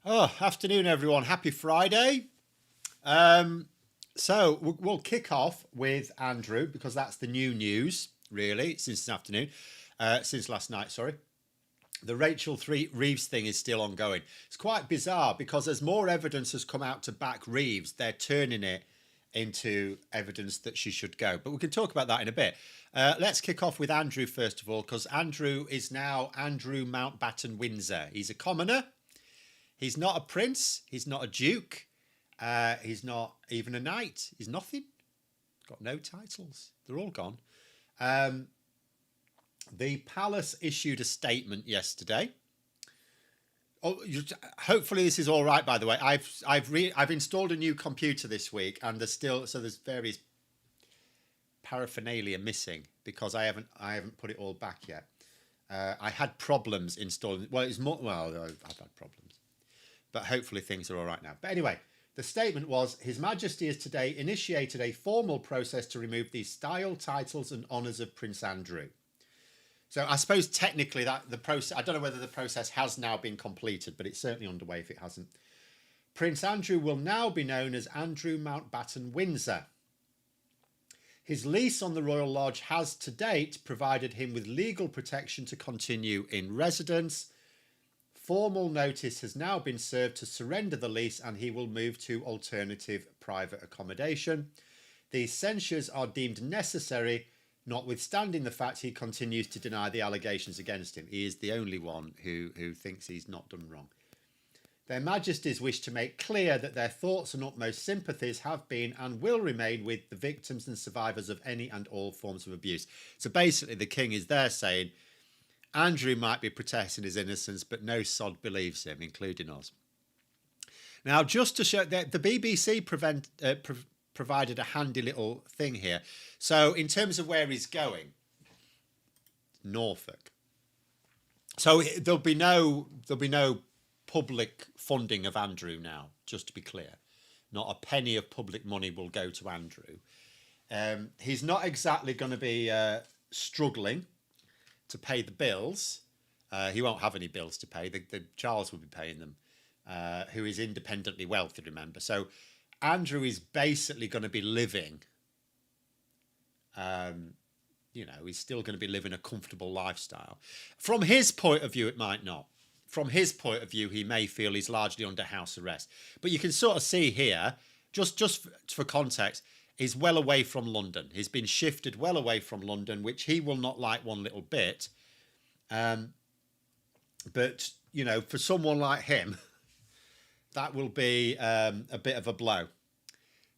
Oh, afternoon, everyone. Happy Friday. So we'll kick off with Andrew because that's the new news, really, since this afternoon, since last night, sorry. The Rachel Three Reeves thing is still ongoing. It's quite bizarre because as more evidence has come out to back Reeves, they're turning it into evidence that she should go. But we can talk about that in a bit. Let's kick off with Andrew first of all, because Andrew is now Andrew Mountbatten Windsor. He's a commoner. He's not a prince. He's not a duke. He's not even a knight. He's nothing. Got no titles. They're all gone. The palace issued a statement yesterday. Oh, hopefully this is all right. By the way, I've installed a new computer this week, and there's various paraphernalia missing because I haven't put it all back yet. I had problems installing. Well, it's more. Well, I've had problems, but hopefully things are all right now. But anyway, the statement was, His Majesty has today initiated a formal process to remove the style, titles and honours of Prince Andrew. So I suppose technically that the process, I don't know whether the process has now been completed, but it's certainly underway if it hasn't. Prince Andrew will now be known as Andrew Mountbatten Windsor. His lease on the Royal Lodge has to date provided him with legal protection to continue in residence. Formal notice has now been served to surrender the lease and he will move to alternative private accommodation. These censures are deemed necessary, notwithstanding the fact he continues to deny the allegations against him. He is the only one who thinks he's not done wrong. Their Majesties wish to make clear that their thoughts and utmost sympathies have been and will remain with the victims and survivors of any and all forms of abuse. So basically the King is there saying, Andrew might be protesting his innocence, but no sod believes him, including us. Now, just to show that the BBC provided a handy little thing here. So in terms of where he's going, Norfolk. So there'll be no public funding of Andrew now, just to be clear. Not a penny of public money will go to Andrew. He's not exactly going to be struggling to pay the bills. He won't have any bills to pay. The Charles will be paying them, who is independently wealthy, remember. So Andrew is basically going to be living, he's still going to be living a comfortable lifestyle. From his point of view, it might not. From his point of view, he may feel he's largely under house arrest. But you can sort of see here, just for context, he's well away from London. He's been shifted well away from London, which he will not like one little bit. But, for someone like him, that will be a bit of a blow.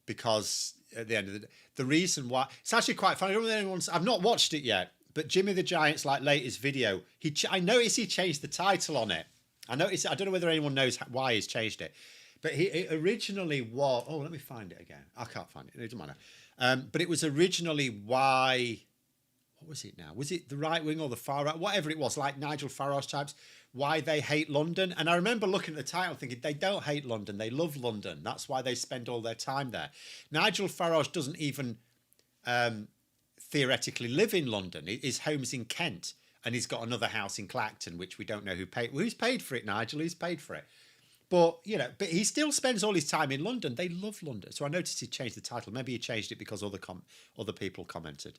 Because at the end of the day, the reason why... It's actually quite funny. I don't know if anyone's... I've not watched it yet. But Jimmy the Giant's latest video, I noticed he changed the title on it. I don't know whether anyone knows why he's changed it. But it originally was... Oh, let me find it again. I can't find it. It doesn't matter. But it was originally why... What was it now? Was it the right wing or the far right? Whatever it was, like Nigel Farage types. Why they hate London. And I remember looking at the title thinking, they don't hate London. They love London. That's why they spend all their time there. Nigel Farage doesn't even theoretically live in London. His home's in Kent. And he's got another house in Clacton, which we don't know who paid. Well, who's paid for it, Nigel? Who's paid for it? But, but he still spends all his time in London. They love London. So I noticed he changed the title. Maybe he changed it because other people commented.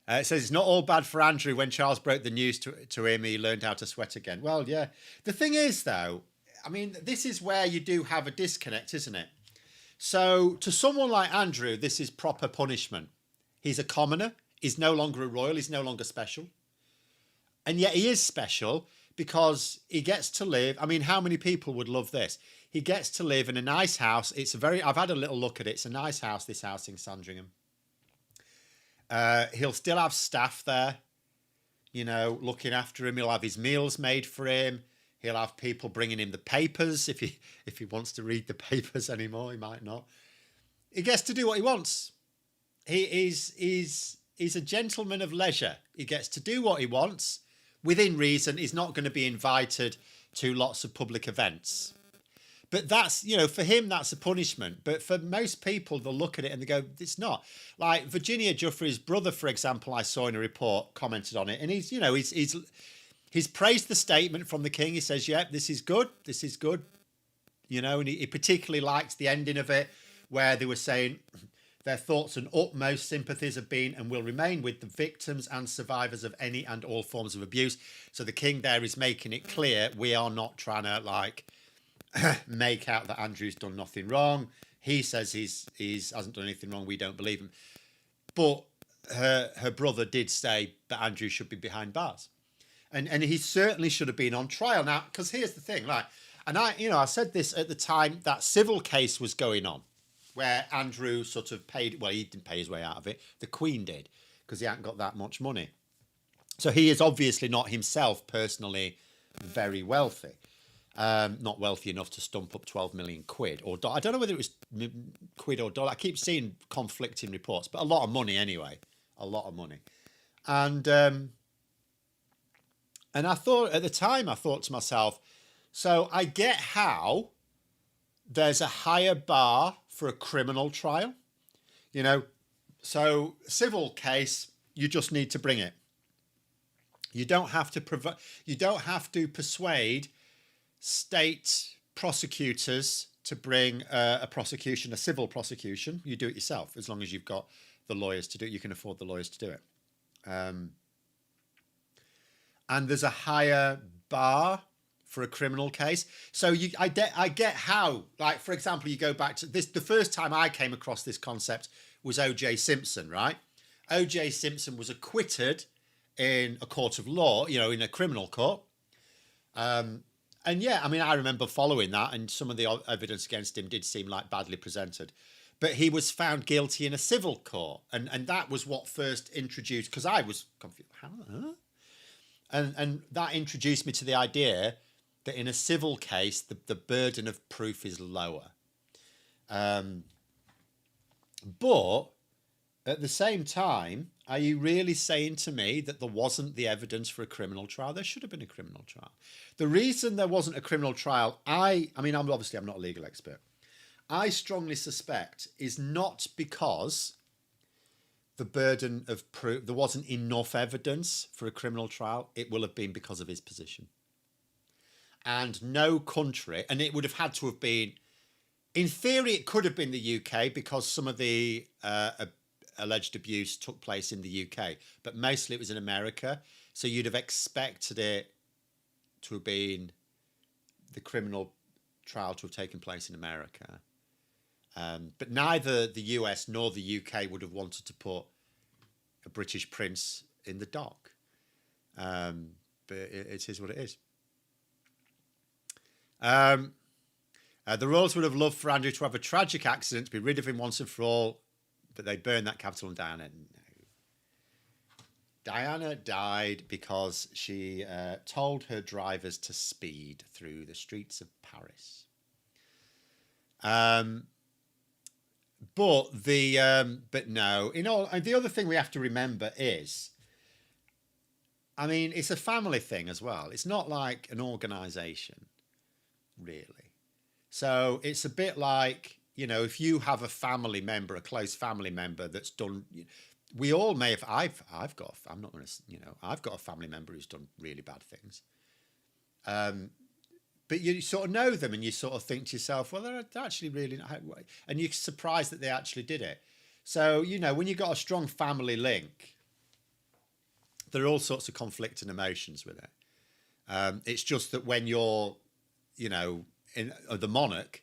It says it's not all bad for Andrew. When Charles broke the news to him, he learned how to sweat again. Well, yeah. The thing is, though, I mean, this is where you do have a disconnect, isn't it? So to someone like Andrew, this is proper punishment. He's a commoner. He's no longer a royal. He's no longer special. And yet he is special because he gets to live. I mean, how many people would love this? He gets to live in a nice house. I've had a little look at it. It's a nice house, this house in Sandringham. He'll still have staff there, looking after him. He'll have his meals made for him. He'll have people bringing him the papers. If he wants to read the papers anymore, he might not. He gets to do what he wants. He's a gentleman of leisure. He gets to do what he wants within reason. He's not going to be invited to lots of public events. But that's, for him, that's a punishment. But for most people, they'll look at it and they go, it's not. Like Virginia Giuffre's brother, for example, I saw in a report, commented on it. And he's He's praised the statement from the king. He says, "Yeah, this is good. This is good." You know, and he particularly liked the ending of it, where they were saying their thoughts and utmost sympathies have been and will remain with the victims and survivors of any and all forms of abuse. So the king there is making it clear we are not trying to like make out that Andrew's done nothing wrong. He says he's hasn't done anything wrong. We don't believe him. But her brother did say that Andrew should be behind bars. And he certainly should have been on trial. Now, because here's the thing, like, and I said this at the time that civil case was going on, where Andrew sort of paid, well, he didn't pay his way out of it. The Queen did, because he hadn't got that much money. So he is obviously not himself personally very wealthy. Not wealthy enough to stump up 12 million quid. Or I don't know whether it was quid or dollar. I keep seeing conflicting reports, but a lot of money anyway. A lot of money. And I thought, at the time, I thought to myself, so I get how there's a higher bar for a criminal trial. You know, so civil case, you just need to bring it. You don't have to persuade state prosecutors to bring a civil prosecution. You do it yourself, as long as you've got the lawyers to do it. You can afford the lawyers to do it. And there's a higher bar for a criminal case. So I get how, like, for example, you go back to this, the first time I came across this concept was O.J. Simpson, right? O.J. Simpson was acquitted in a court of law, you know, in a criminal court. And yeah, I mean, I remember following that, and some of the evidence against him did seem like badly presented. But he was found guilty in a civil court. And that was what first introduced, because I was confused. Huh? And that introduced me to the idea that in a civil case, the burden of proof is lower. But at the same time, are you really saying to me that there wasn't the evidence for a criminal trial? There should have been a criminal trial. The reason there wasn't a criminal trial, I'm not a legal expert. I strongly suspect is not because the burden of proof, there wasn't enough evidence for a criminal trial. It will have been because of his position. And no country, and it would have had to have been, in theory, it could have been the UK because some of the alleged abuse took place in the UK, but mostly it was in America. So you'd have expected it to have been the criminal trial to have taken place in America. But neither the US nor the UK would have wanted to put a British prince in the dock. But it is what it is. The royals would have loved for Andrew to have a tragic accident, to be rid of him once and for all, but they burned that capital and Diana. No. Diana died because she told her drivers to speed through the streets of Paris. But no, the other thing we have to remember is, I mean, it's a family thing as well. It's not like an organisation, really. So it's a bit like, you know, if you have a family member, a close family member that's done, we all may have, I've got a family member who's done really bad things. But you sort of know them and you sort of think to yourself, well, they're actually really not, and you're surprised that they actually did it. So, you know, when you've got a strong family link, there are all sorts of conflicting emotions with it. It's just that when you're, you know, the monarch,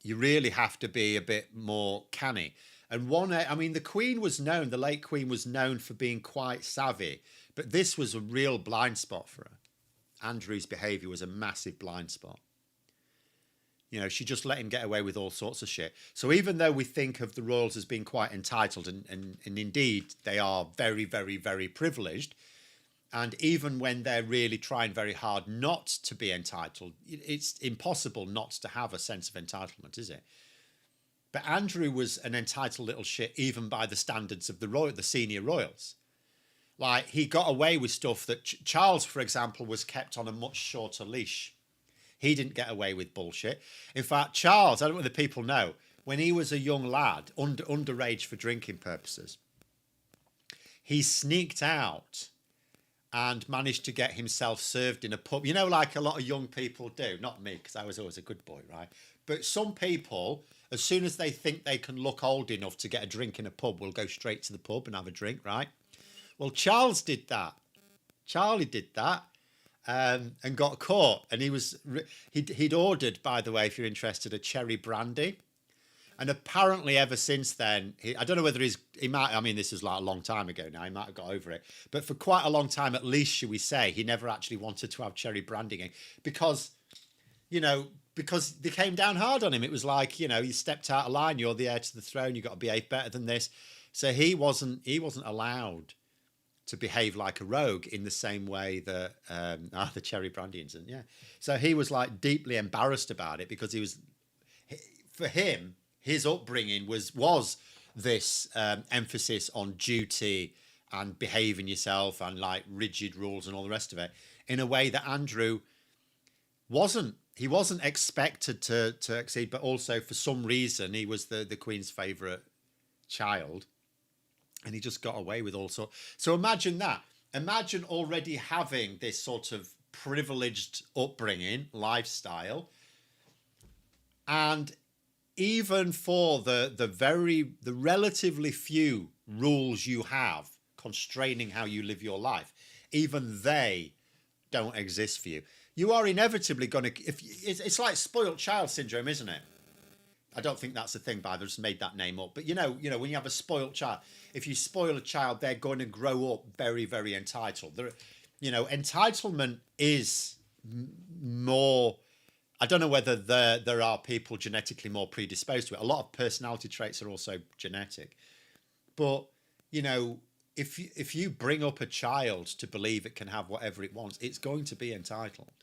you really have to be a bit more canny. And the Queen was known, the late Queen was known for being quite savvy, but this was a real blind spot for her. Andrew's behaviour was a massive blind spot. You know, she just let him get away with all sorts of shit. So even though we think of the royals as being quite entitled, and indeed they are very, very, very privileged, and even when they're really trying very hard not to be entitled, it's impossible not to have a sense of entitlement, is it? But Andrew was an entitled little shit even by the standards of the senior royals. Like, he got away with stuff that Charles, for example, was kept on a much shorter leash. He didn't get away with bullshit. In fact, Charles, I don't know whether people know, when he was a young lad, underage for drinking purposes, he sneaked out and managed to get himself served in a pub. You know, like a lot of young people do. Not me, because I was always a good boy, right? But some people, as soon as they think they can look old enough to get a drink in a pub, will go straight to the pub and have a drink, right? Well, Charles did that. Charlie did that. And got caught. And he'd ordered, by the way, if you're interested, a cherry brandy. And apparently ever since then, I don't know whether he might, I mean, this is like a long time ago now, he might have got over it. But for quite a long time, at least, should we say, he never actually wanted to have cherry brandy again. Because they came down hard on him. It was like, you stepped out of line, you're the heir to the throne, you've got to behave better than this. So he wasn't allowed to behave like a rogue in the same way that the cherry brandy incident, yeah. So he was like deeply embarrassed about it because for him, his upbringing was this emphasis on duty and behaving yourself and like rigid rules and all the rest of it in a way that Andrew wasn't. He wasn't expected to exceed, but also for some reason he was the Queen's favourite child. And he just got away with all sorts. So imagine that. Imagine already having this sort of privileged upbringing, lifestyle. And even for the relatively few rules you have constraining how you live your life, even they don't exist for you. You are inevitably going to... It's like spoiled child syndrome, isn't it? I don't think that's a thing, but I just made that name up. But when you have a spoiled child, if you spoil a child, they're going to grow up very, very entitled. Entitlement is more. I don't know whether there are people genetically more predisposed to it. A lot of personality traits are also genetic, but if you bring up a child to believe it can have whatever it wants, it's going to be entitled.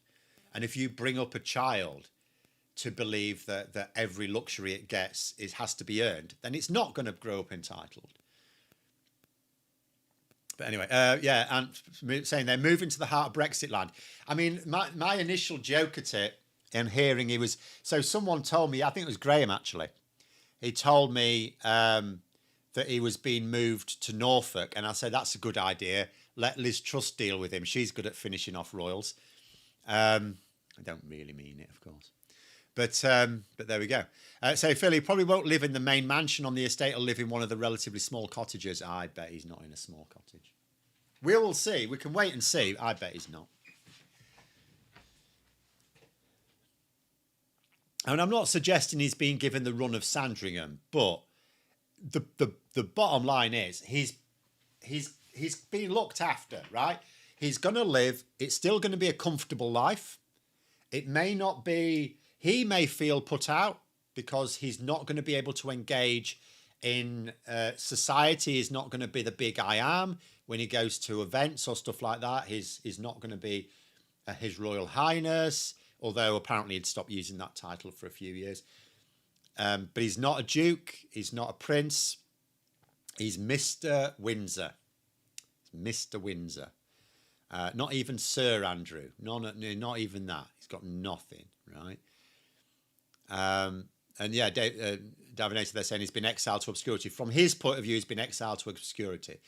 And if you bring up a child to believe that every luxury it gets has to be earned, then it's not going to grow up entitled. But anyway, and saying they're moving to the heart of Brexit land. I mean, my initial joke at it and hearing someone told me, I think it was Graham actually, he told me that he was being moved to Norfolk, and I said, that's a good idea. Let Liz Truss deal with him. She's good at finishing off royals. I don't really mean it, of course. But there we go. So Phil, he probably won't live in the main mansion on the estate. He'll live in one of the relatively small cottages. I bet he's not in a small cottage. We will see. We can wait and see. I bet he's not. And I'm not suggesting he's being given the run of Sandringham, but the bottom line is he's being looked after, right? He's going to live. It's still going to be a comfortable life. It may not be. He may feel put out because he's not going to be able to engage in society. He's not going to be the big I am when he goes to events or stuff like that. He's not going to be His Royal Highness, although apparently he'd stopped using that title for a few years. But he's not a duke. He's not a prince. He's Mr. Windsor. Mr. Windsor. Not even Sir Andrew. Not even that. He's got nothing, right? And yeah, Davinator, they're saying he's been exiled to obscurity. From his point of view, he's been exiled to obscurity.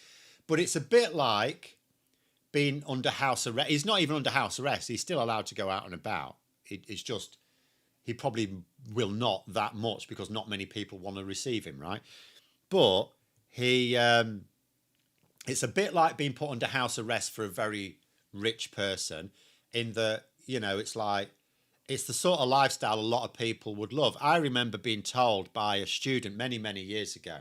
But it's a bit like being under house arrest. He's not even under house arrest. He's still allowed to go out and about. It's just, he probably will not that much because not many people want to receive him, right? But it's a bit like being put under house arrest for a very rich person in that, it's the sort of lifestyle a lot of people would love. I remember being told by a student many, many years ago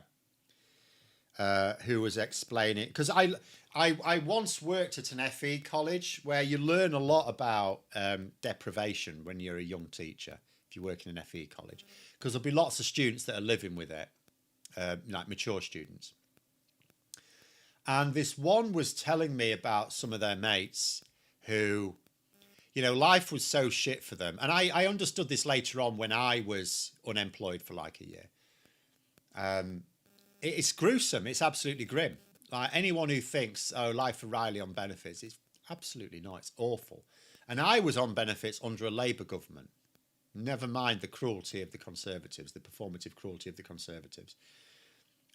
who was explaining, because I once worked at an FE college where you learn a lot about deprivation when you're a young teacher, if you work in an FE college, because there'll be lots of students that are living with it, like mature students. And this one was telling me about some of their mates who, life was so shit for them. And I understood this later on when I was unemployed for like a year. It's gruesome. It's absolutely grim. Like anyone who thinks, oh, life for Riley on benefits, it's absolutely not. It's awful. And I was on benefits under a Labour government. Never mind the cruelty of the Conservatives, the performative cruelty of the Conservatives.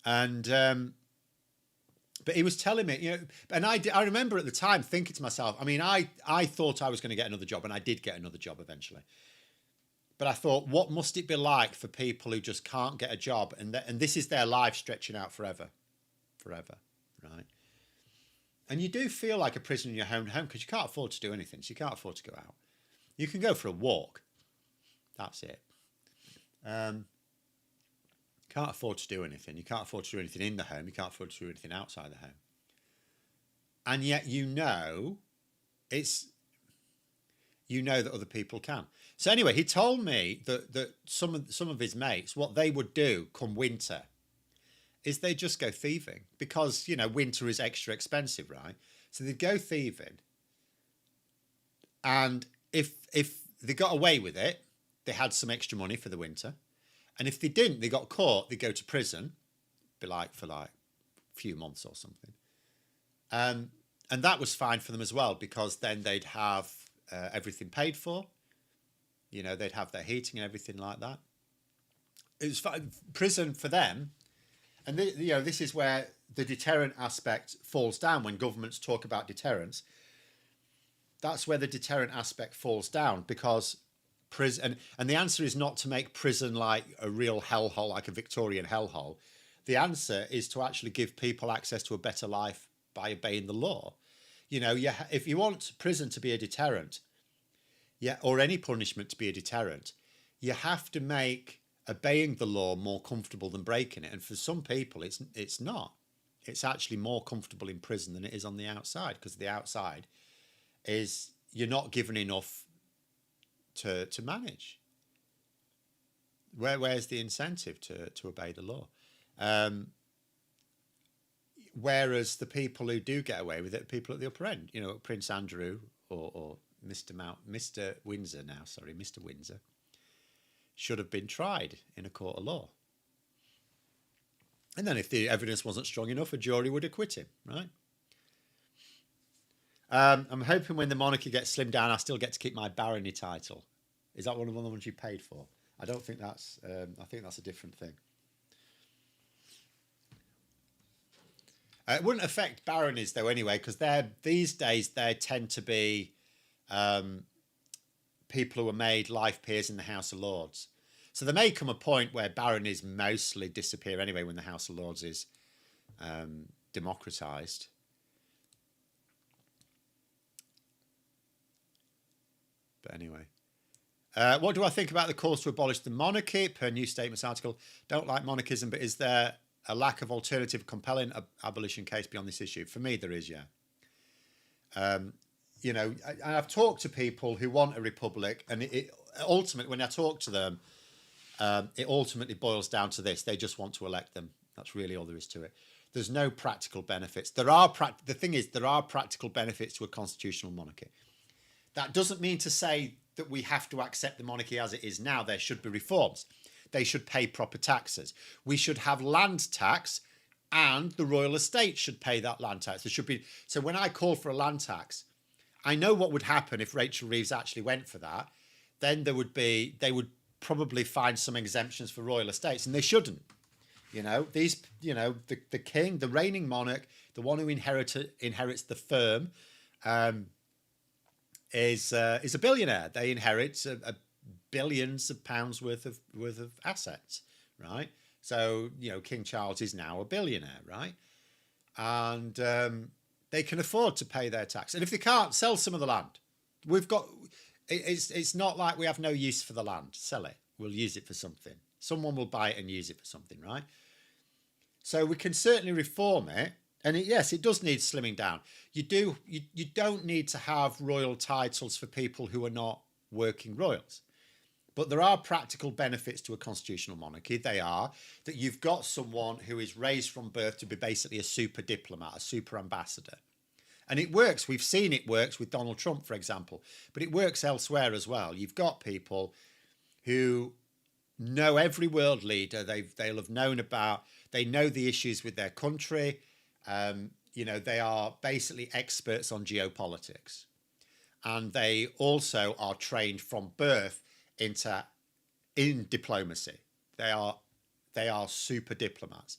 And But he was telling me, and I remember at the time thinking to myself, I mean, I thought I was going to get another job, and I did get another job eventually. But I thought, what must it be like for people who just can't get a job, and this is their life stretching out forever, right? And you do feel like a prisoner in your own home because you can't afford to do anything. So you can't afford to go out. You can go for a walk. That's it. Can't afford to do anything. You can't afford to do anything in the home. You can't afford to do anything outside the home. And yet that other people can. So anyway, he told me that some of his mates, what they would do come winter is they just go thieving because, winter is extra expensive, right? So they'd go thieving. And if they got away with it, they had some extra money for the winter. And if they didn't, they got caught, they'd go to prison, for a few months or something. And that was fine for them as well, because then they'd have everything paid for. They'd have their heating and everything like that. It was fine. Prison for them. And this is where the deterrent aspect falls down when governments talk about deterrence. That's where the deterrent aspect falls down, because prison, and the answer is not to make prison like a real hellhole, like a Victorian hellhole. The answer is to actually give people access to a better life by obeying the law. If you want prison to be a deterrent, or any punishment to be a deterrent, you have to make obeying the law more comfortable than breaking it. And for some people, it's not. It's actually more comfortable in prison than it is on the outside, because the outside is you're not given enough to manage. Where's the incentive to obey the law? Whereas the people who do get away with it are people at the upper end. Prince Andrew or Mr. Windsor now, sorry, Mr. Windsor, should have been tried in a court of law. And then if the evidence wasn't strong enough, a jury would acquit him, right? I'm hoping when the monarchy gets slimmed down, I still get to keep my barony title. Is that one of the ones you paid for? I don't think that's... I think that's a different thing. It wouldn't affect baronies, though, anyway, because these days they tend to be people who are made life peers in the House of Lords. So there may come a point where baronies mostly disappear anyway when the House of Lords is democratised. But anyway. What do I think about the calls to abolish the monarchy? Per New Statements article, don't like monarchism, but is there a lack of alternative compelling abolition case beyond this issue? For me, there is, yeah. I've talked to people who want a republic, and it ultimately, when I talk to them, it ultimately boils down to this: they just want to elect them. That's really all there is to it. There's no practical benefits. The thing is, there are practical benefits to a constitutional monarchy. That doesn't mean to say that we have to accept the monarchy as it is now. There should be reforms. They should pay proper taxes. We should have land tax, and the royal estate should pay that land tax. There should be. So when I call for a land tax, I know what would happen if Rachel Reeves actually went for that. Then they would probably find some exemptions for royal estates, and they shouldn't. The king, the reigning monarch, the one who inherits the firm, is a billionaire. They inherit billions of pounds worth of assets, right? So King Charles is now a billionaire, right? And they can afford to pay their tax. And if they can't, sell some of the land. It's not like we have no use for the land. Sell it. We'll use it for something. Someone will buy it and use it for something, right? So we can certainly reform it. And yes, it does need slimming down. You don't need to have royal titles for people who are not working royals. But there are practical benefits to a constitutional monarchy. They are that you've got someone who is raised from birth to be basically a super diplomat, a super ambassador. And it works. We've seen it works with Donald Trump, for example. But it works elsewhere as well. You've got people who know every world leader. They'll have known about... They know the issues with their country. They are basically experts on geopolitics. And they also are trained from birth in diplomacy. They are super diplomats.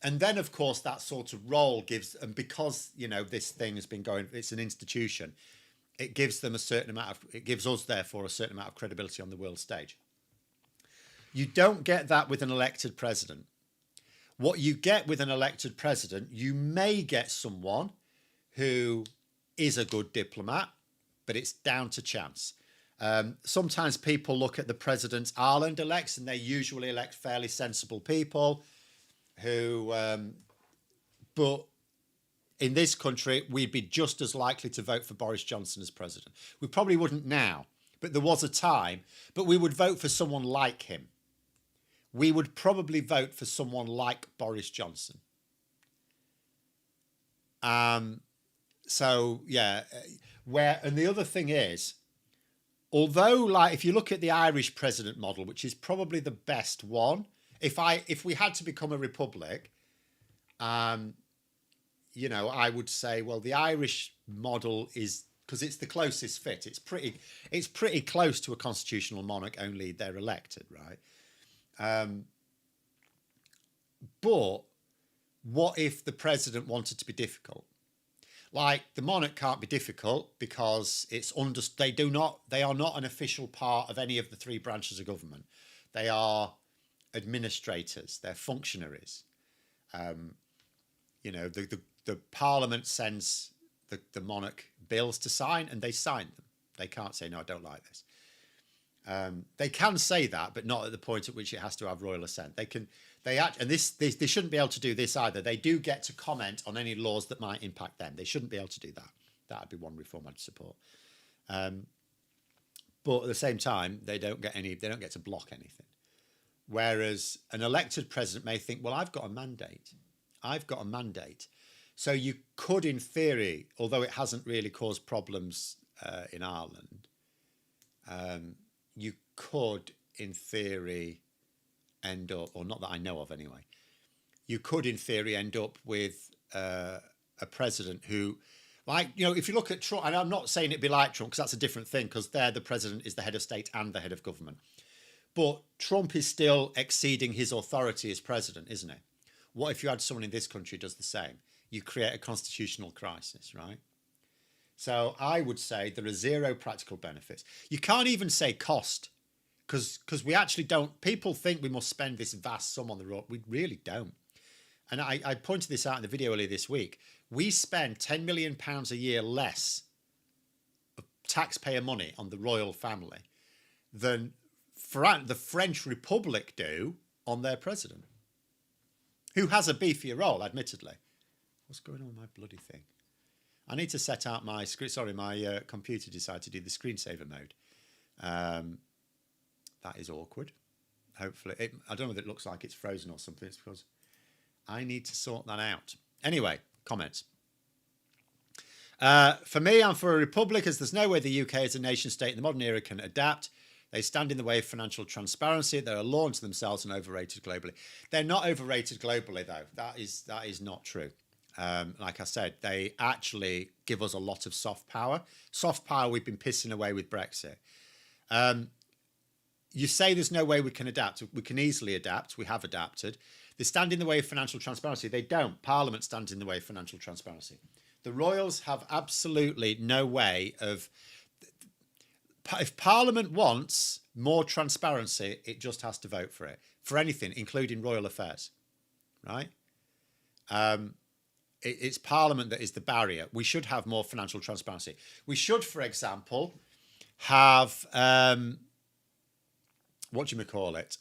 And then, of course, that sort of role gives, and because, you know, this thing has been going, it's an institution, it gives them a certain amount of, it gives us, therefore, a certain amount of credibility on the world stage. You don't get that with an elected president. What you get with an elected president, you may get someone who is a good diplomat, but it's down to chance. Sometimes people look at the presidents Ireland elects, and they usually elect fairly sensible people who, but in this country, we'd be just as likely to vote for Boris Johnson as president. We probably wouldn't now, but there was a time, but we would vote for someone like him. We would probably vote for someone like Boris Johnson. So yeah, and the other thing is, although, like, if you look at the Irish president model, which is probably the best one, if we had to become a republic, you know, I would say, well, the Irish model is, because it's the closest fit. It's pretty close to a constitutional monarch, only they're elected, right? But what if the president wanted to be difficult? Like, the monarch can't be difficult because they are not an official part of any of the three branches of government. They are administrators, they're functionaries. You know, the parliament sends the monarch bills to sign, and they sign them. They can't say, no, I don't like this. They can say that, but not at the point at which it has to have royal assent. They shouldn't be able to do this either. They do get to comment on any laws that might impact them. They shouldn't be able to do that. That'd be one reform I'd support. But at the same time, they don't get to block anything. Whereas an elected president may think, well, I've got a mandate. So you could, in theory, although it hasn't really caused problems in Ireland, you could, in theory, end up, or not that I know of anyway, you could, in theory, end up with a president who, like, you know, if you look at Trump, and I'm not saying it'd be like Trump, because that's a different thing, because there the president is the head of state and the head of government. But Trump is still exceeding his authority as president, isn't it? What if you had someone in this country who does the same? You create a constitutional crisis, right? So I would say there are zero practical benefits. You can't even say cost, because we actually don't. People think we must spend this vast sum on the road. We really don't. And I pointed this out in the video earlier this week. We spend £10 million a year less of taxpayer money on the royal family than the French Republic do on their president, who has a beefier role, admittedly. What's going on with my bloody thing? I need to set out my screen. Sorry, my computer decided to do the screensaver mode. That is awkward. Hopefully, I don't know whether it looks like it's frozen or something. It's because I need to sort that out. Anyway, comments. For me, I'm for a republic, as there's no way the UK as a nation state in the modern era can adapt. They stand in the way of financial transparency. They're a law unto themselves and overrated globally. They're not overrated globally, though. That is not true. Like I said, they actually give us a lot of soft power. Soft power we've been pissing away with Brexit. You say there's no way we can adapt. We can easily adapt. We have adapted. They stand in the way of financial transparency. They don't. Parliament stands in the way of financial transparency. The Royals have absolutely no way of... If Parliament wants more transparency, it just has to vote for it. For anything, including royal affairs. Right? It's Parliament that is the barrier. We should have more financial transparency. We should, for example, have... what do you call it?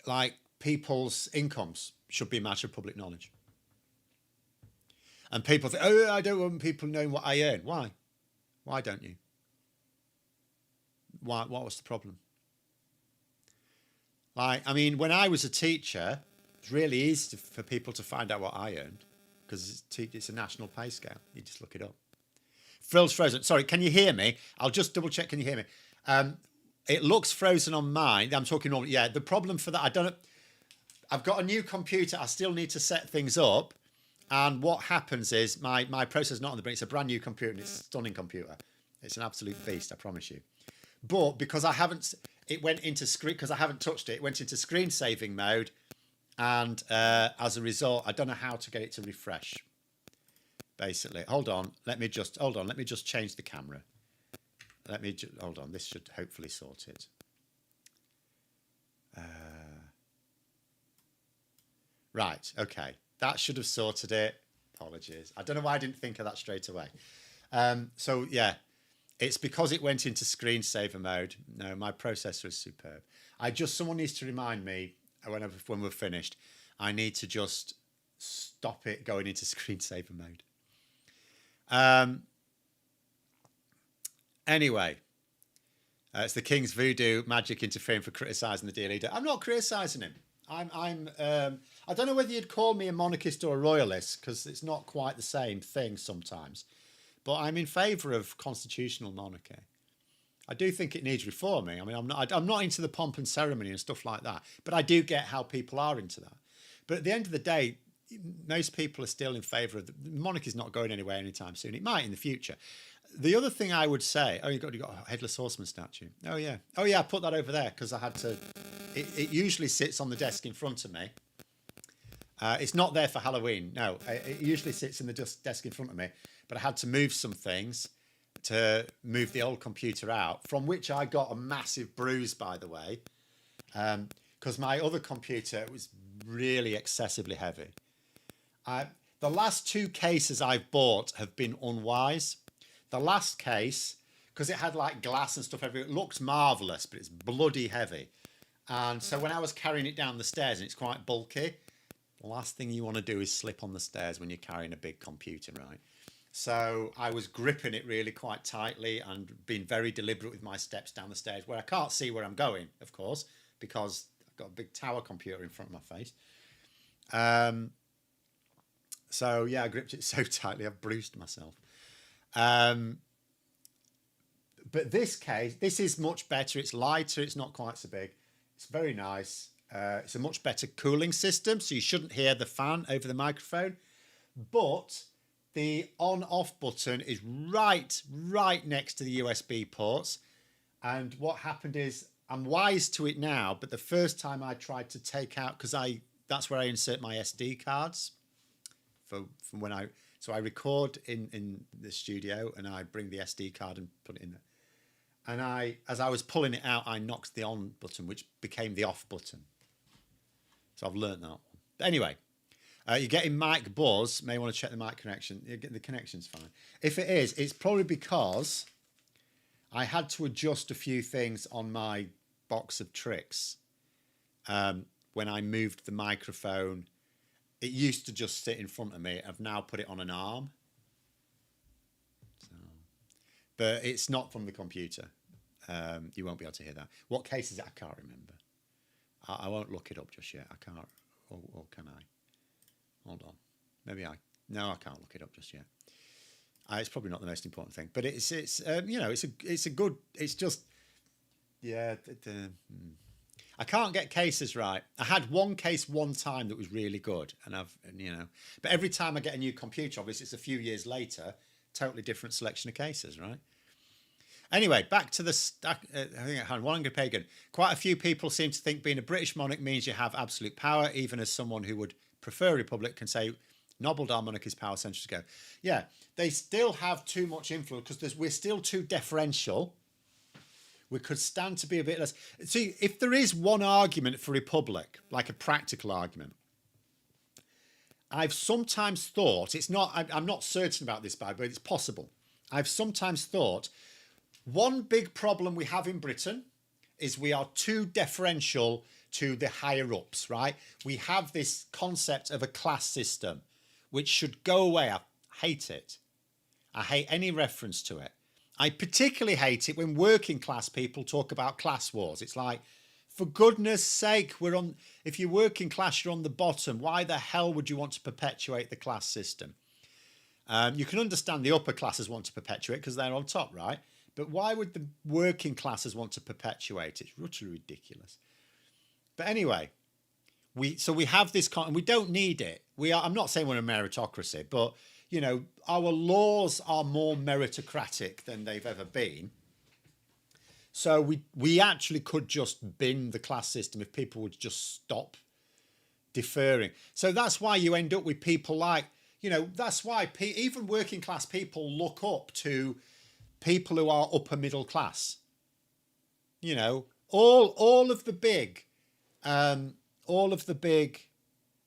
Like, people's incomes should be a matter of public knowledge. And people think, oh, I don't want people knowing what I earn. Why? Why don't you? Why? What was the problem? Like, I mean, when I was a teacher, it's really easy for people to find out what I earned, because it's a national pay scale. You just look it up. Frill's frozen. Sorry, can you hear me? I'll just double check. Can you hear me? It looks frozen on mine. I'm talking normally. Yeah, the problem for that, I've got a new computer. I still need to set things up. And what happens is my processor's not on the brink. It's a brand new computer, and it's a stunning computer. It's an absolute beast, I promise you. But because I haven't... it went into screen, because I haven't touched it, it went into screen saving mode. And as a result, I don't know how to get it to refresh. Basically, hold on, let me just change the camera. Hold on, this should hopefully sort it. Right, okay, that should have sorted it. Apologies, I don't know why I didn't think of that straight away. So yeah, it's because it went into screensaver mode. No, my processor is superb. Someone needs to remind me when we're finished. I need to just stop it going into screensaver mode. Anyway, it's the King's voodoo magic interfering for criticising the dear leader. I'm not criticising him. I don't know whether you'd call me a monarchist or a royalist, because it's not quite the same thing sometimes. But I'm in favour of constitutional monarchy. I do think it needs reforming. I mean, I'm not into the pomp and ceremony and stuff like that, but I do get how people are into that. But at the end of the day, most people are still in favour of the monarchy's not going anywhere anytime soon. It might in the future. The other thing I would say, you got a headless horseman statue. Oh yeah, I put that over there because I had to. It usually sits on the desk in front of me. It's not there for Halloween. No, it usually sits in the desk in front of me. But I had to move some things to move the old computer out, from which I got a massive bruise, by the way, because my other computer was really excessively heavy. The last two cases I've bought have been unwise. The last case, because it had like glass and stuff everywhere, it looks marvellous, but it's bloody heavy. And so when I was carrying it down the stairs, and it's quite bulky, the last thing you want to do is slip on the stairs when you're carrying a big computer, right? So I was gripping it really quite tightly and being very deliberate with my steps down the stairs, where I can't see where I'm going, of course, because I've got a big tower computer in front of my face. So yeah, I gripped it so tightly I've bruised myself. But this case, this is much better. It's lighter. It's not quite so big. It's very nice. It's a much better cooling system, so you shouldn't hear the fan over the microphone. But the on-off button is right next to the USB ports. And what happened is, I'm wise to it now, but the first time I tried to take out, because that's where I insert my SD cards from when so I record in the studio and I bring the SD card and put it in there. And as I was pulling it out, I knocked the on button, which became the off button. So I've learnt that one. But anyway, you're getting mic buzz. May want to check the mic connection. The connection's fine. If it is, it's probably because I had to adjust a few things on my box of tricks when I moved the microphone. It used to just sit in front of me. I've now put it on an arm. So, but it's not from the computer. You won't be able to hear that. What case is it? I can't remember. I won't look it up just yet. I can't. Or can I? Hold on. Maybe No, I can't look it up just yet. It's probably not the most important thing. But it's a good. It's just. Yeah. I can't get cases right. I had one case one time that was really good, but every time I get a new computer, obviously it's a few years later, totally different selection of cases, right? Anyway, back to the stack. I think I had one pagan. Quite a few people seem to think being a British monarch means you have absolute power, even as someone who would prefer a republic can say, nobbled our monarchy's power centuries ago. Yeah, they still have too much influence because we're still too deferential. We could stand to be a bit less. See, if there is one argument for republic, like a practical argument, I've sometimes thought, I'm not certain about this, but it's possible. I've sometimes thought one big problem we have in Britain is we are too deferential to the higher ups, right? We have this concept of a class system, which should go away. I hate it. I hate any reference to it. I particularly hate it when working class people talk about class wars. It's like, for goodness sake, if you're working class, you're on the bottom. Why the hell would you want to perpetuate the class system? You can understand the upper classes want to perpetuate because they're on top, right? But why would the working classes want to perpetuate it? It's utterly ridiculous. But anyway, we have this, and we don't need it. I'm not saying we're a meritocracy, but our laws are more meritocratic than they've ever been. So we actually could just bin the class system if people would just stop deferring. So that's why you end up with people like, that's why even working class people look up to people who are upper middle class. All of the big,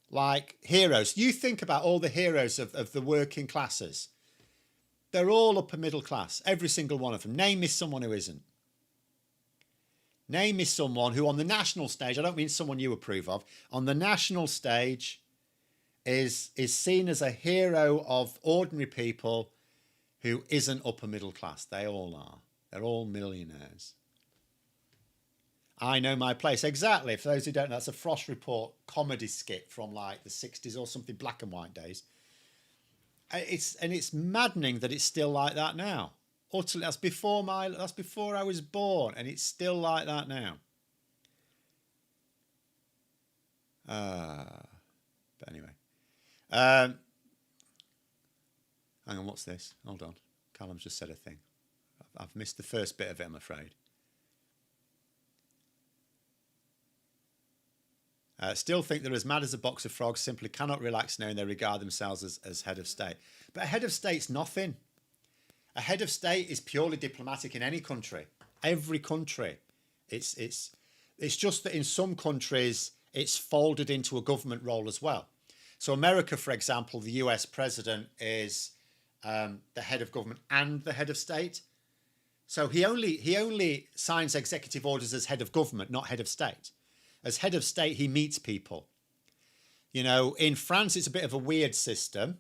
like heroes. You think about all the heroes of the working classes. They're all upper middle class, every single one of them. Name me someone who isn't. Name me someone who on the national stage, I don't mean someone you approve of, on the national stage is seen as a hero of ordinary people who isn't upper middle class. They all are. They're all millionaires. I Know My Place. Exactly. For those who don't know, that's a Frost Report comedy skit from like the 60s or something, black and white days. It's maddening that it's still like that now. Utterly, that's before I was born, and it's still like that now. But anyway, hang on. What's this? Hold on. Callum's just said a thing. I've missed the first bit of it, I'm afraid. Still think they're as mad as a box of frogs, simply cannot relax knowing they regard themselves as head of state. But a head of state's nothing. A head of state is purely diplomatic in any country. Every country. It's just that in some countries it's folded into a government role as well. So America, for example, the US president is the head of government and the head of state. So he only signs executive orders as head of government, not head of state. As head of state, he meets people. In France, it's a bit of a weird system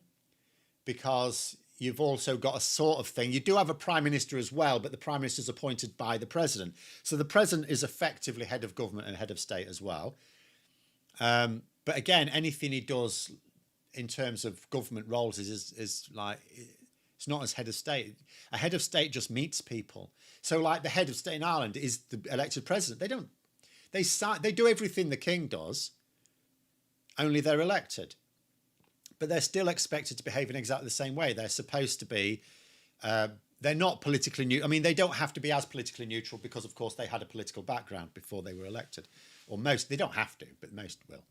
because you've also got a sort of thing. You do have a prime minister as well, but the prime minister is appointed by the president. So the president is effectively head of government and head of state as well. But again, anything he does in terms of government roles is like, it's not as head of state. A head of state just meets people. So like the head of state in Ireland is the elected president. They do everything the king does, only they're elected. But they're still expected to behave in exactly the same way. They're supposed to be, they're not politically neutral. I mean, they don't have to be as politically neutral because, of course, they had a political background before they were elected. Or most, they don't have to, but most will.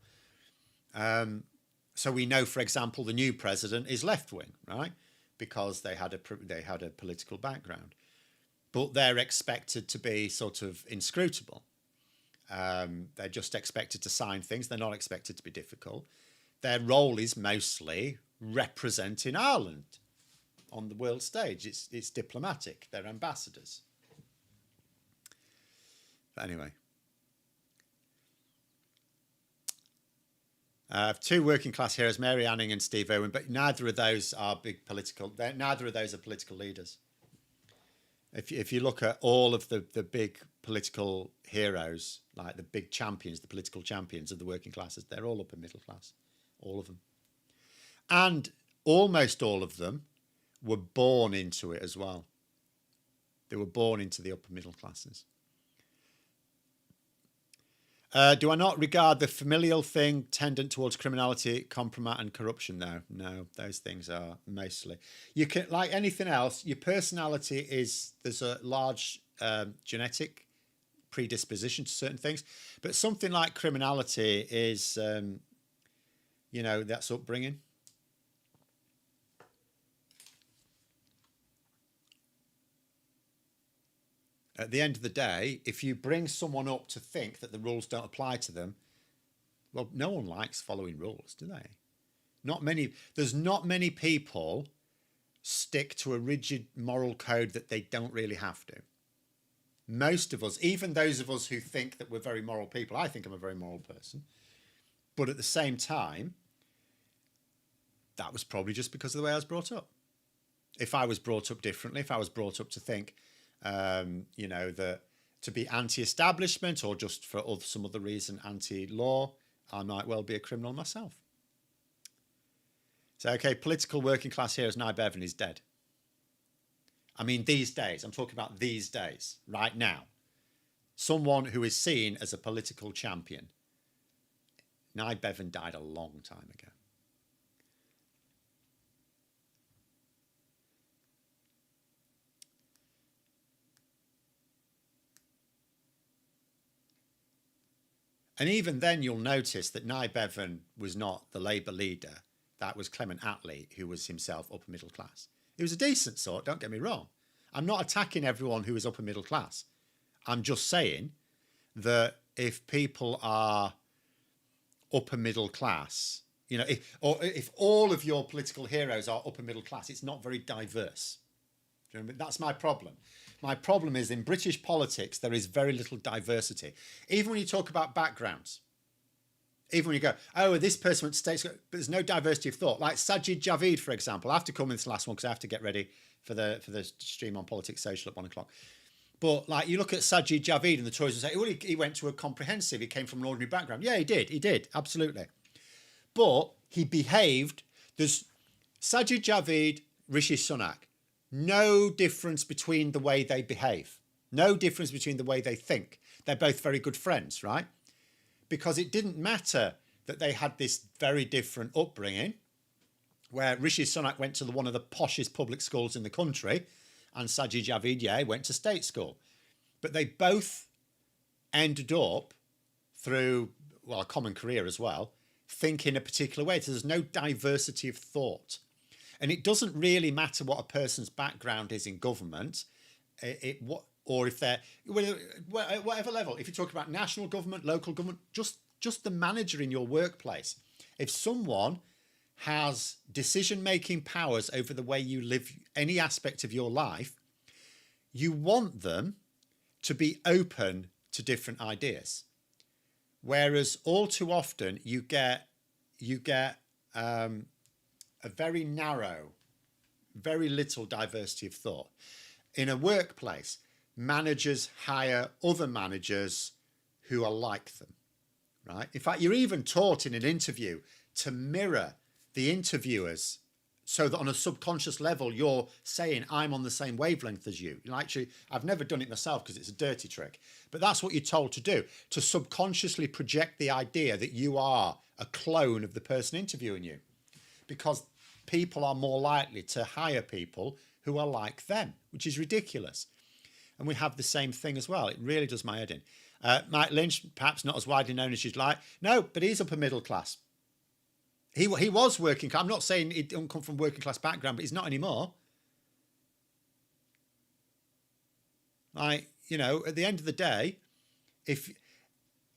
So we know, for example, the new president is left-wing, right? Because they had a political background. But they're expected to be sort of inscrutable. They're just expected to sign things. They're not expected to be difficult. Their role is mostly representing Ireland on the world stage. It's diplomatic. They're ambassadors. But anyway. I have two working class heroes, Mary Anning and Steve Irwin, but neither of those are neither of those are political leaders. If you look at all of the big political heroes, like the big champions, the political champions of the working classes, they're all upper middle class. All of them. And almost all of them were born into it as well. They were born into the upper middle classes. Do I not regard the familial thing tendent towards criminality, compromise and corruption? No, those things are mostly. You can, like anything else, your personality there's a large genetic predisposition to certain things, but something like criminality is, that's upbringing. At the end of the day, if you bring someone up to think that the rules don't apply to them, well, no one likes following rules, do they? There's not many people stick to a rigid moral code that they don't really have to. Most of us, even those of us who think that we're very moral people, I think I'm a very moral person, but at the same time, that was probably just because of the way I was brought up. If I was brought up differently, if I was brought up to think, that to be anti-establishment or just for some other reason anti-law, I might well be a criminal myself. So, okay, political working class heroes, Nye Bevan is dead. I mean, these days, I'm talking about these days, right now. Someone who is seen as a political champion. Nye Bevan died a long time ago. And even then, you'll notice that Nye Bevan was not the Labour leader. That was Clement Attlee, who was himself upper middle class. He was a decent sort, don't get me wrong. I'm not attacking everyone who is upper middle class. I'm just saying that if people are upper middle class, you know, if all of your political heroes are upper middle class, it's not very diverse. Do you know what I mean? That's my problem. My problem is in British politics, there is very little diversity. Even when you talk about backgrounds, even when you go, oh, this person went to state school, but there's no diversity of thought. Like Sajid Javid, for example. I have to come in this last one because I have to get ready for the stream on Politics Social at 1 o'clock. But like you look at Sajid Javid and the Tories and say, well, he went to a comprehensive, he came from an ordinary background. Yeah, he did, absolutely. But he behaved, there's Sajid Javid, Rishi Sunak, no difference between the way they behave, no difference between the way they think. They're both very good friends, right? Because it didn't matter that they had this very different upbringing, where Rishi Sunak went to one of the poshest public schools in the country, and Sajid Javid, went to state school. But they both ended up, through, well, a common career as well, thinking a particular way. So there's no diversity of thought. And it doesn't really matter what a person's background is in government, or if they're, whatever level. If you talk about national government, local government, just the manager in your workplace. If someone has decision-making powers over the way you live any aspect of your life, you want them to be open to different ideas. Whereas all too often you get a very narrow, very little diversity of thought. In a workplace, managers hire other managers who are like them, right? In fact, you're even taught in an interview to mirror the interviewers so that on a subconscious level, you're saying, I'm on the same wavelength as you. Actually, I've never done it myself because it's a dirty trick, but that's what you're told to do, to subconsciously project the idea that you are a clone of the person interviewing you, because people are more likely to hire people who are like them, which is ridiculous. And we have the same thing as well. It really does my head in. Mike Lynch, perhaps not as widely known as you'd like. No, but he's upper middle class. He was working class. I'm not saying he don't come from working class background, but he's not anymore. Like, you know, at the end of the day, if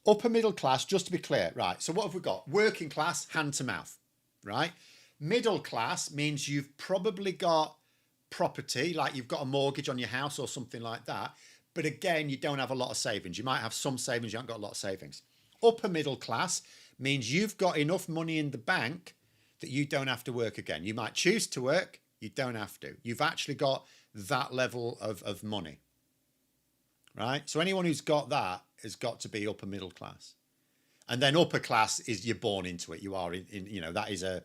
upper middle class, just to be clear, right? So what have we got? Working class, hand to mouth, right? Middle class means you've probably got property, like you've got a mortgage on your house or something like that. But again, you don't have a lot of savings. You might have some savings, you haven't got a lot of savings. Upper middle class means you've got enough money in the bank that you don't have to work again. You might choose to work, you don't have to. You've actually got that level of money, right? So anyone who's got that has got to be upper middle class. And then upper class is you're born into it. You are in you know, that is a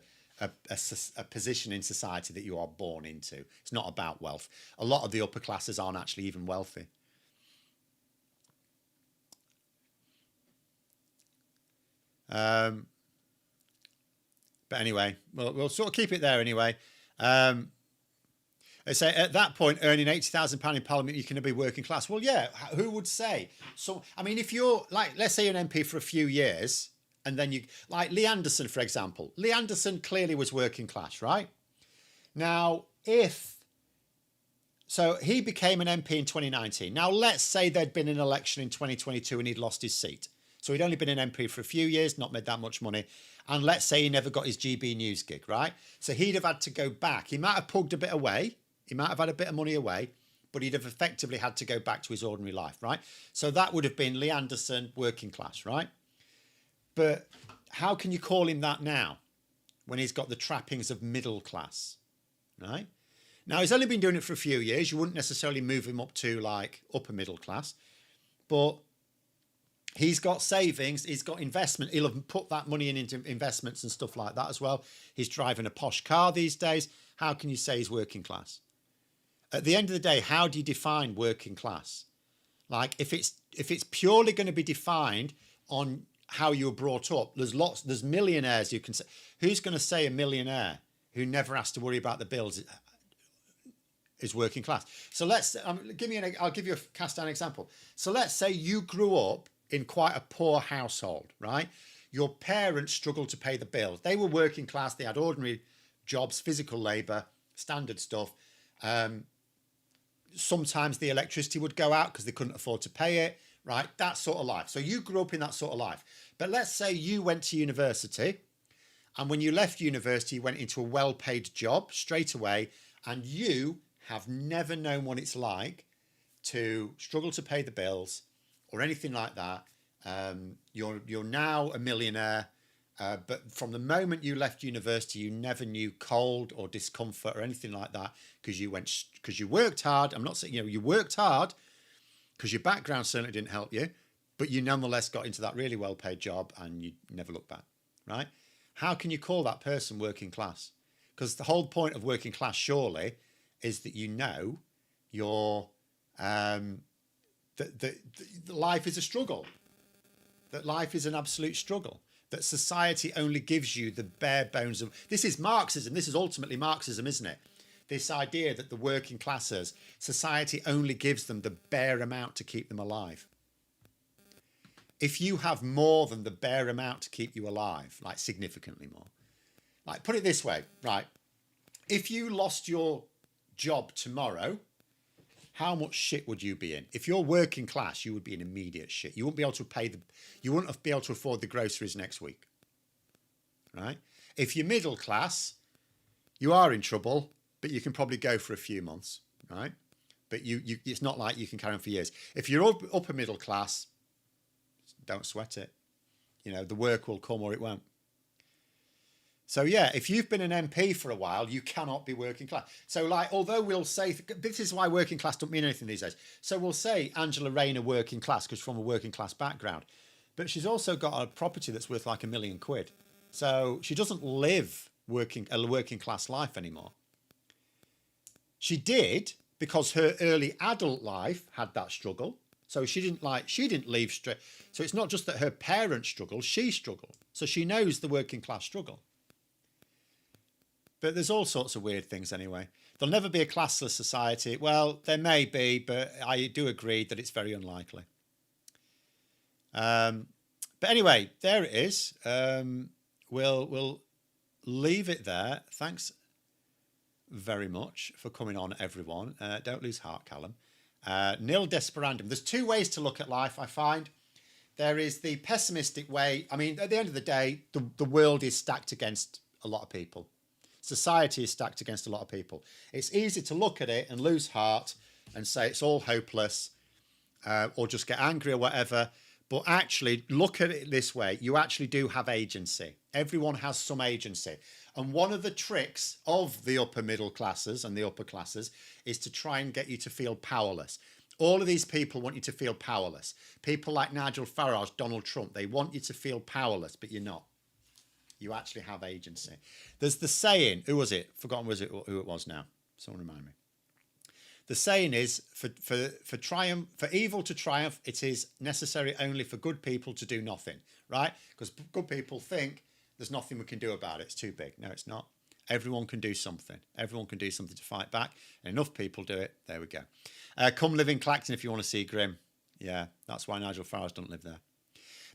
position in society that you are born into. It's not about wealth. A lot of the upper classes aren't actually even wealthy. But anyway, we'll sort of keep it there anyway. They say at that point, earning £80,000 in Parliament, you can be working class. Well, yeah, who would say? So, I mean, if you're like, let's say you're an MP for a few years, and then you, like Lee Anderson, for example. Lee Anderson clearly was working class, right? Now, so he became an MP in 2019. Now, let's say there'd been an election in 2022 and he'd lost his seat. So he'd only been an MP for a few years, not made that much money. And let's say he never got his GB News gig, right? So he'd have had to go back. He might have pulled a bit away. He might have had a bit of money away, but he'd have effectively had to go back to his ordinary life, right? So that would have been Lee Anderson, working class, right? But how can you call him that now when he's got the trappings of middle class, right? Now, he's only been doing it for a few years. You wouldn't necessarily move him up to like upper middle class, but he's got savings, he's got investment. He'll have put that money into investments and stuff like that as well. He's driving a posh car these days. How can you say he's working class? At the end of the day, how do you define working class? Like if it's purely going to be defined on how you were brought up, there's millionaires you can say. Who's going to say a millionaire who never has to worry about the bills is working class? So I'll give you a cast down example. So let's say you grew up in quite a poor household, right? Your parents struggled to pay the bills. They were working class. They had ordinary jobs, physical labour, standard stuff. Sometimes the electricity would go out because they couldn't afford to pay it, right? That sort of life. So you grew up in that sort of life. But let's say you went to university, and when you left university, you went into a well-paid job straight away, and you have never known what it's like to struggle to pay the bills or anything like that. You're now a millionaire, but from the moment you left university, you never knew cold or discomfort or anything like that because you worked hard. I'm not saying you worked hard because your background certainly didn't help you, but you nonetheless got into that really well-paid job and you never looked back, right? How can you call that person working class? Because the whole point of working class surely is that your that life is a struggle, that life is an absolute struggle, that society only gives you the bare bones of... This is Marxism. This is ultimately Marxism, isn't it? This idea that the working classes, society only gives them the bare amount to keep them alive. If you have more than the bare amount to keep you alive, like significantly more, like put it this way, right? If you lost your job tomorrow, how much shit would you be in? If you're working class, you would be in immediate shit. You wouldn't be able to you wouldn't be able to afford the groceries next week, right? If you're middle class, you are in trouble, but you can probably go for a few months, right? But it's not like you can carry on for years. If you're upper middle class, don't sweat it. The work will come or it won't. So yeah, if you've been an MP for a while, you cannot be working class. So like, although we'll say, this is why working class don't mean anything these days. So we'll say Angela Rayner working class because she's from a working class background, but she's also got a property that's worth like £1 million. So she doesn't live a working class life anymore. She did because her early adult life had that struggle. So she didn't leave straight. So it's not just that her parents struggled, she struggled. So she knows the working class struggle. But there's all sorts of weird things anyway. There'll never be a classless society. Well, there may be, but I do agree that it's very unlikely. But anyway, there it is. We'll leave it there. Thanks very much for coming on, everyone. Don't lose heart, Callum. Nil desperandum. There's two ways to look at life, I find. There is the pessimistic way. I mean, at the end of the day, the world is stacked against a lot of people. Society is stacked against a lot of people. It's easy to look at it and lose heart and say it's all hopeless, or just get angry or whatever. But actually, look at it this way. You actually do have agency. Everyone has some agency. And one of the tricks of the upper middle classes and the upper classes is to try and get you to feel powerless. All of these people want you to feel powerless. People like Nigel Farage, Donald Trump, they want you to feel powerless, but you're not. You actually have agency. There's the saying, who was it? Forgotten who it was now. Someone remind me. The saying is, for evil to triumph, it is necessary only for good people to do nothing, right? Because good people think there's nothing we can do about it. It's too big. No, it's not. Everyone can do something. Everyone can do something to fight back. And enough people do it. There we go. Come live in Clacton if you want to see Grim. Yeah, that's why Nigel Farage doesn't live there.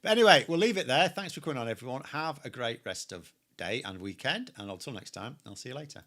But anyway, we'll leave it there. Thanks for coming on, everyone. Have a great rest of day and weekend. And until next time, I'll see you later.